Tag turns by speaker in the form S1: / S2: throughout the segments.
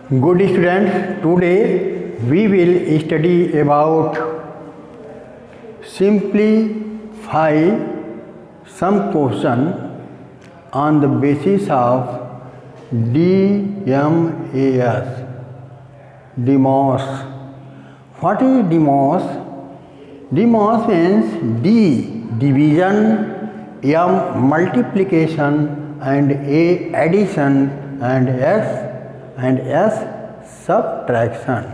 S1: Good students, today we will study about simplify some question on the basis of DMAS. DMOS. What is DMOS? DMOS means D division, M multiplication, and A addition, and S subtraction.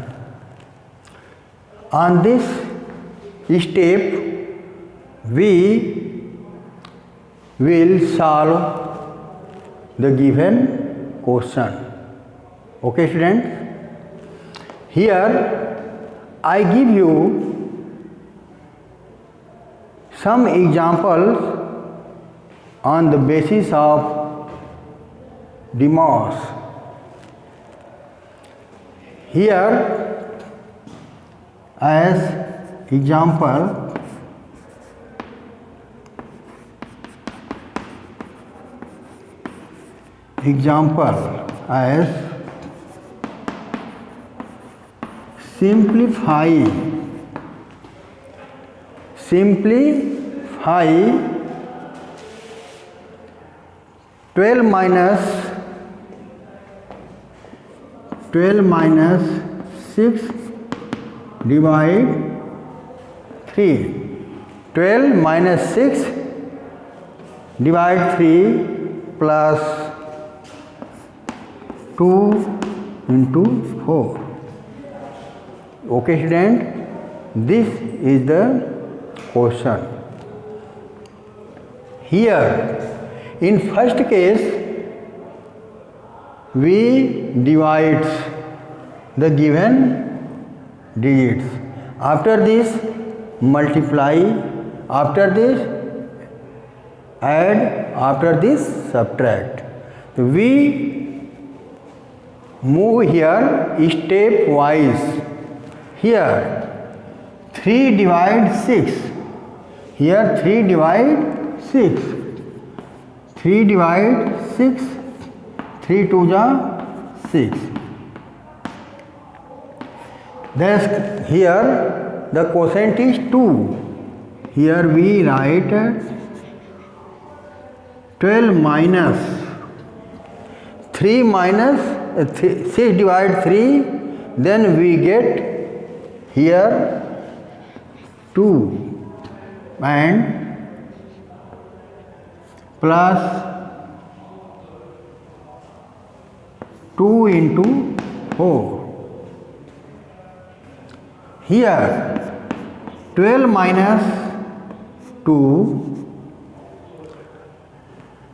S1: On this step, we will solve the given question. Okay, students? Here I give you some examples on the basis of DMOS. Here, as example, as simplify 12 minus 6 divide 3. 12 minus 6 divide 3 plus 2 into 4. Okay, student, this is the question. Here, in first case, we divide the given digits. After this, multiply. After this, add. After this, subtract. So we move here stepwise. Here 3 divide 6. Here 3 divide 6. 3 divide 6. 3 2 6. Thus here the quotient is 2. Here we write 12 minus 3 minus 6 divide 3, then we get here 2 and plus 2 into 4. Here 12 minus 2,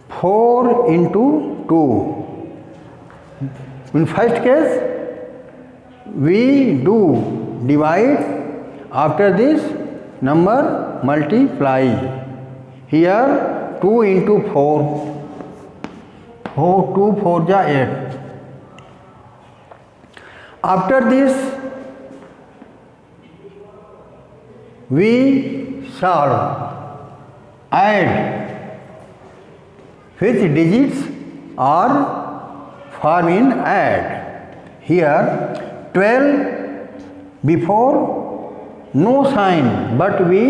S1: 4 into 2. In first case, we do divide. After this, number multiply. Here 2 into 4. 2 4 ja 8. After this, we solve. Add. Which digits are formed in add? Here 12 before no sign, but we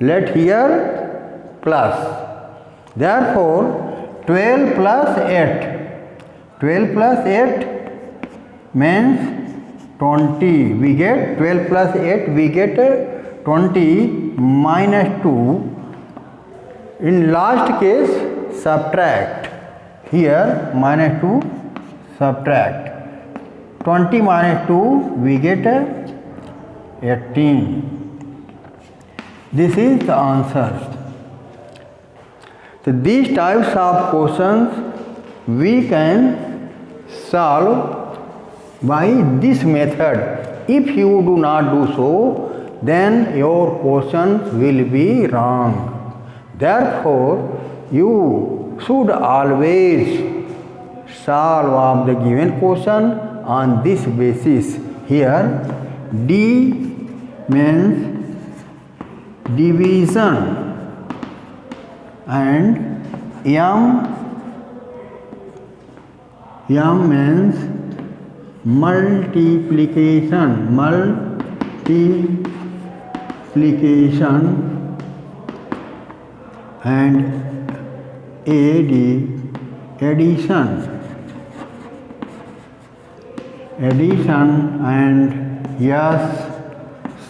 S1: let here plus. Therefore 12 plus 8. 12 plus 8 means 20. We get 12 plus 8, we get 20 minus 2. In last case, subtract. Here minus 2, subtract. 20 minus 2, we get 18. This is the answer. So these types of questions we can solve by this method. If you do not do so, then your questions will be wrong. Therefore, you should always solve the given question on this basis. Here D means division and M means multiplication and addition and yes,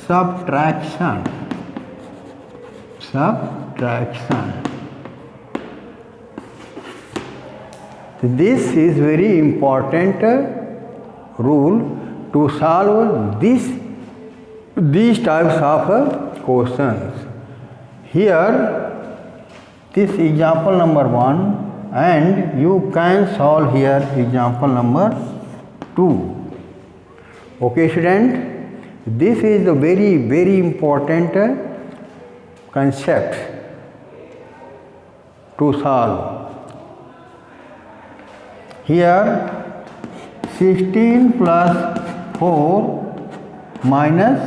S1: subtraction. This is very important rule to solve these types of questions. Here, this example number 1, and you can solve here example number 2. Okay, student, this is a very, very important concept to solve. Here 16 plus 4 minus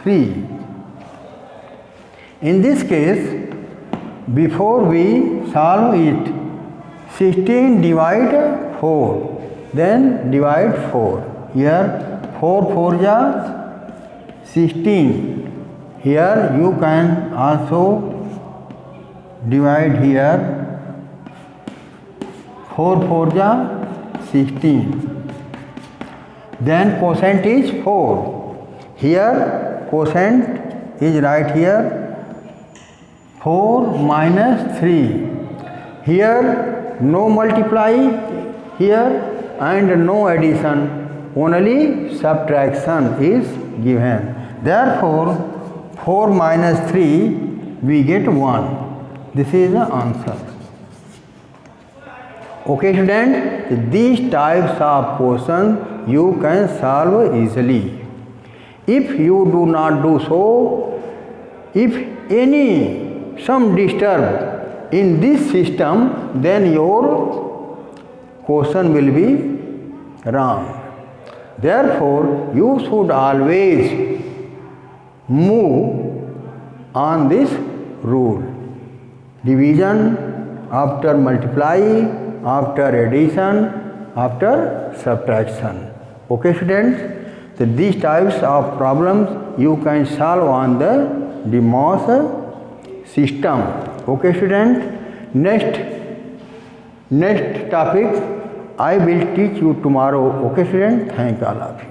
S1: 3. In this case, before we solve it, 16 divide 4, then divide 4. Here 4 4 ja 16. Here you can also divide here 4 4 ja 16. Then quotient is 4. Here quotient is right here 4 minus 3. Here no multiply here and no addition, only subtraction is given. Therefore 4 minus 3 we get 1. This is the answer. Okay, student, these types of questions you can solve easily. If you do not do so, if some disturb in this system, then your question will be wrong. Therefore, you should always move on this rule. Division after multiply, after addition, after subtraction. Okay, students, so these types of problems you can solve on the DMOS system. Okay, student, next topic I will teach you tomorrow. Okay, student, thank all of you.